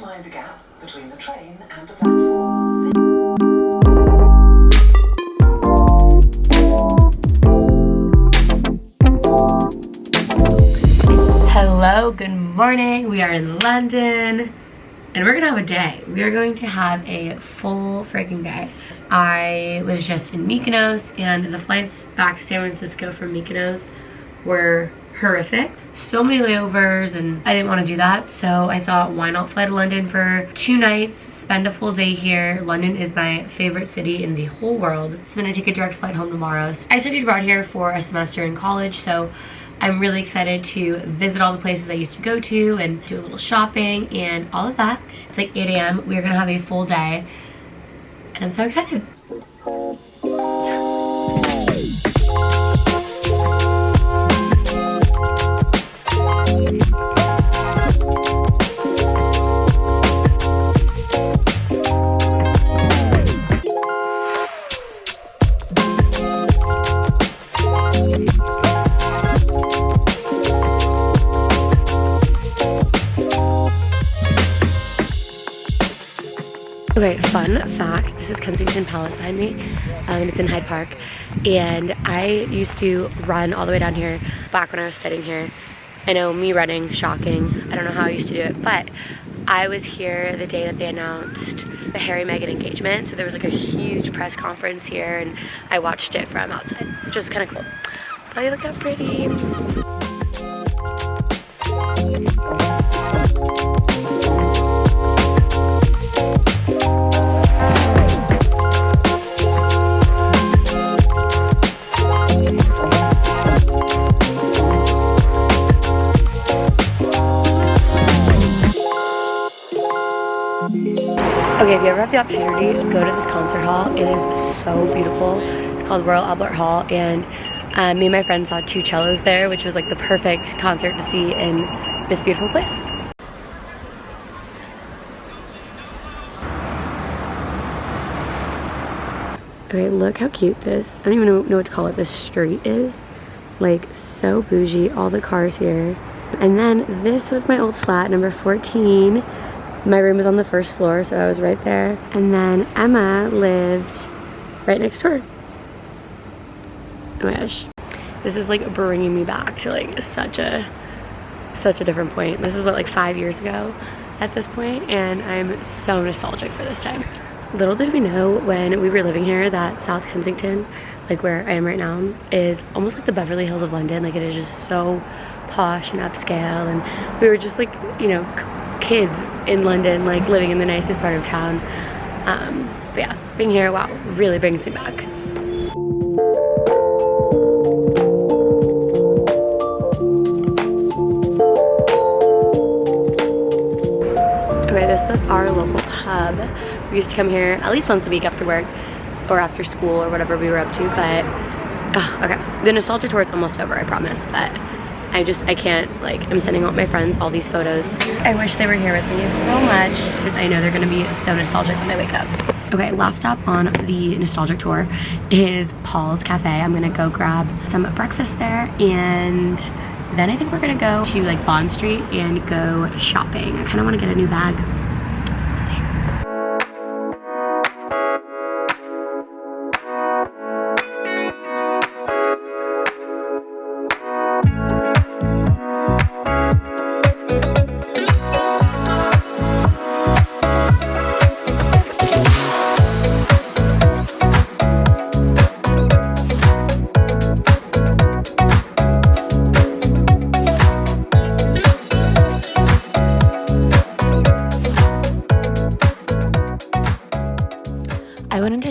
mind the gap between the train and the platform. Hello, good morning. We are in London and we're gonna have a day. We are going to have a full freaking day. I was just in Mykonos and the flights back to San Francisco from Mykonos were horrific. So many layovers and I didn't want to do that, so I thought why not fly to London for 2 nights, spend a full day here. London is my favorite city in the whole world. So then I take a direct flight home tomorrow. I studied abroad here for a semester in college, so I'm really excited to visit all the places I used to go to and do a little shopping and all of that. It's like 8 a.m. We're gonna have a full day and I'm so excited. Okay, fun fact, this is Kensington Palace behind me, and it's in Hyde Park, and I used to run all the way down here back when I was studying here. I know, me running, shocking, I don't know how I used to do it, but I was here the day that they announced the Harry-Meghan engagement, so there was like a huge press conference here, and I watched it from outside, which was kind of cool. But look how pretty. Okay, if you ever have the opportunity, go to this concert hall. It is so beautiful. It's called Royal Albert Hall, and me and my friends saw 2 cellos there, which was like the perfect concert to see in this beautiful place. Okay, look how cute this, I don't even know what to call it, this street is. Like, so bougie, all the cars here. And then this was my old flat, number 14. My room was on the 1st floor, so I was right there. And then Emma lived right next door. Oh my gosh. This is like bringing me back to like such a different point. This is what, like 5 years ago at this point, and I'm so nostalgic for this time. Little did we know when we were living here that South Kensington, like where I am right now, is almost like the Beverly Hills of London. Like, it is just so posh and upscale, and we were just like, you know, kids in London, like living in the nicest part of town. But yeah, being here, wow, really brings me back. Okay, this was our local pub. We used to come here at least once a week after work or after school or whatever we were up to, but okay, the nostalgia tour is almost over, I promise, but I can't, like, I'm sending all my friends all these photos. I wish they were here with me so much, because I know they're gonna be so nostalgic when they wake up. Okay, last stop on the nostalgic tour is Paul's Cafe. I'm gonna go grab some breakfast there, and then I think we're gonna go to like Bond Street and go shopping. I kinda wanna get a new bag. We'll see.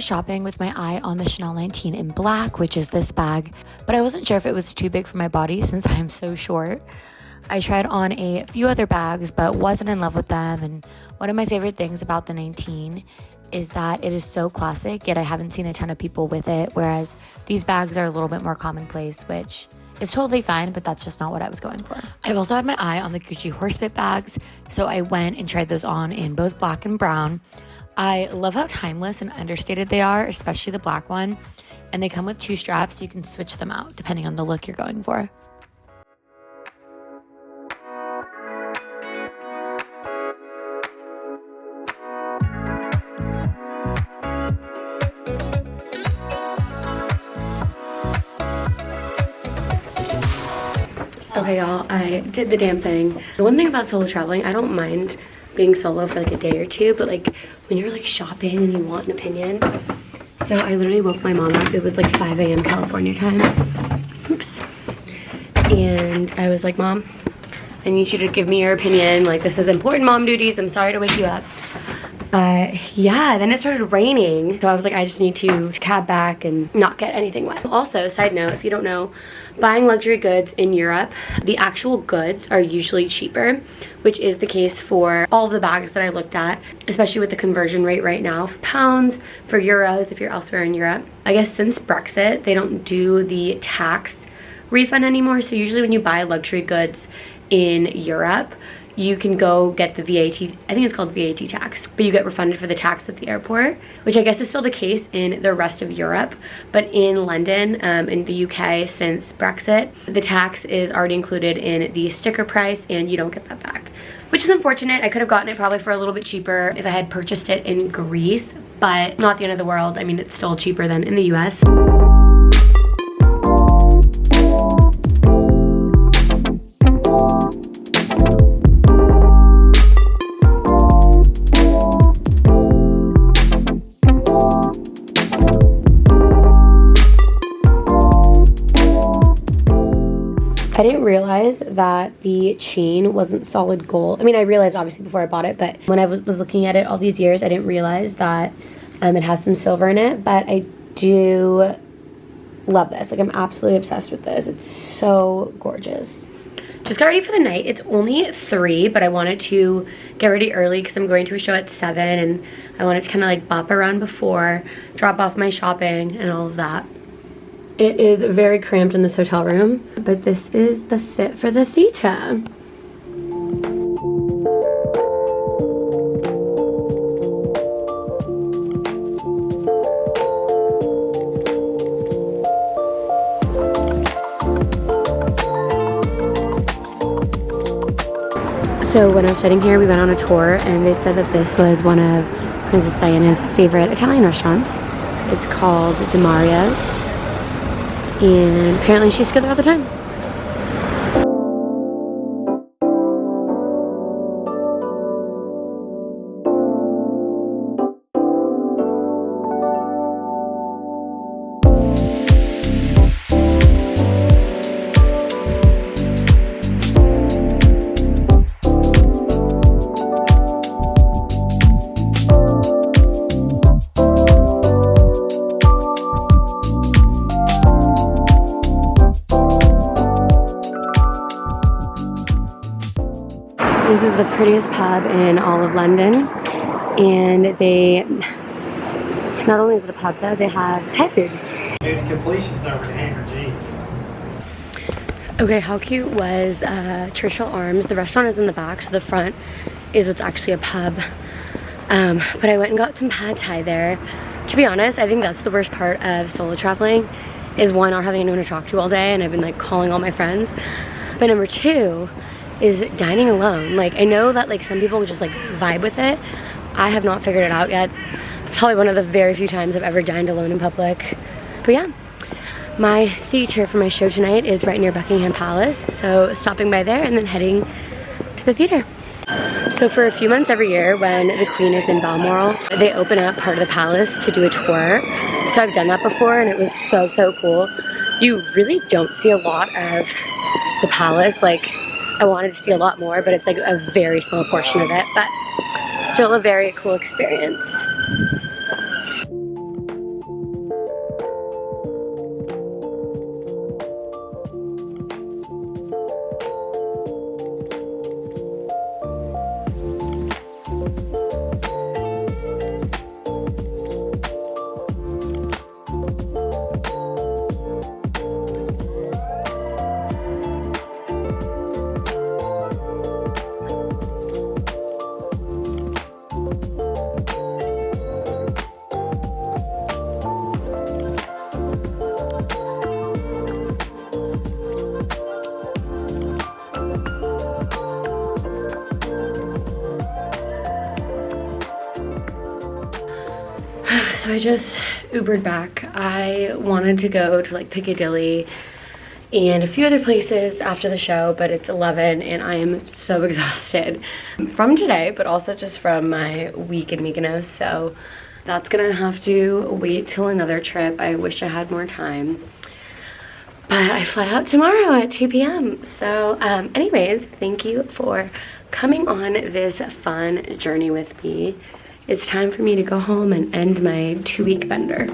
Shopping with my eye on the Chanel 19 in black, which is this bag, but I wasn't sure if it was too big for my body since I'm so short. I tried on a few other bags but wasn't in love with them, and one of my favorite things about the 19 is that it is so classic, yet I haven't seen a ton of people with it, whereas these bags are a little bit more commonplace, which is totally fine, but that's just not what I was going for. I've also had my eye on the Gucci horsebit bags, so I went and tried those on in both black and brown. I love how timeless and understated they are, especially the black one. And they come with 2 straps, so you can switch them out depending on the look you're going for. Okay, y'all, I did the damn thing. The one thing about solo traveling, I don't mind being solo for like a day or two, but like when you're like shopping and you want an opinion. So I literally woke my mom up. It was like 5 a.m. California time. Oops. And I was like, Mom, I need you to give me your opinion. Like, this is important mom duties. I'm sorry to wake you up. Yeah, then it started raining. So I was like, I just need to cab back and not get anything wet. Also, side note, if you don't know, buying luxury goods in Europe, the actual goods are usually cheaper, which is the case for all of the bags that I looked at, especially with the conversion rate right now for pounds, for euros if you're elsewhere in Europe. I guess since Brexit, they don't do the tax refund anymore. So usually when you buy luxury goods in Europe, you can go get the VAT, I think it's called VAT tax, but you get refunded for the tax at the airport, which I guess is still the case in the rest of Europe. But in London, in the UK, since Brexit, the tax is already included in the sticker price and you don't get that back, which is unfortunate. I could have gotten it probably for a little bit cheaper if I had purchased it in Greece, but not the end of the world. I mean, it's still cheaper than in the US. I didn't realize that the chain wasn't solid gold. I mean, I realized obviously before I bought it, but when I was looking at it all these years, I didn't realize that it has some silver in it. But I do love this. Like, I'm absolutely obsessed with this. It's so gorgeous. Just got ready for the night. It's only 3, but I wanted to get ready early because I'm going to a show at 7, and I wanted to kind of like bop around before, drop off my shopping and all of that. It is very cramped in this hotel room, but this is the fit for the theta. So when I was sitting here, we went on a tour and they said that this was one of Princess Diana's favorite Italian restaurants. It's called DeMarios. And apparently she used to go there all the time. This is the prettiest pub in all of London, and they, not only is it a pub though, they have Thai food. Dude, completion's over there, jeez. Okay, how cute was Churchill Arms? The restaurant is in the back, so the front is what's actually a pub. But I went and got some pad thai there. To be honest, I think that's the worst part of solo traveling, is one, not having anyone to talk to all day, and I've been like calling all my friends. But number 2 is dining alone. Like, I know that like some people just like vibe with it. I have not figured it out yet. It's probably one of the very few times I've ever dined alone in public. But yeah, my theater for my show tonight is right near Buckingham Palace, so stopping by there and then heading to the theater. So for a few months every year when the Queen is in Balmoral, they open up part of the palace to do a tour. So I've done that before and it was so cool. You really don't see a lot of the palace. Like, I wanted to see a lot more, but it's like a very small portion of it, but still a very cool experience. So I just Ubered back. I wanted to go to like Piccadilly and a few other places after the show, but it's 11 and I am so exhausted from today, but also just from my week in Mykonos. So that's gonna have to wait till another trip. I wish I had more time. But I fly out tomorrow at 2 p.m. So anyways, thank you for coming on this fun journey with me. It's time for me to go home and end my 2-week bender.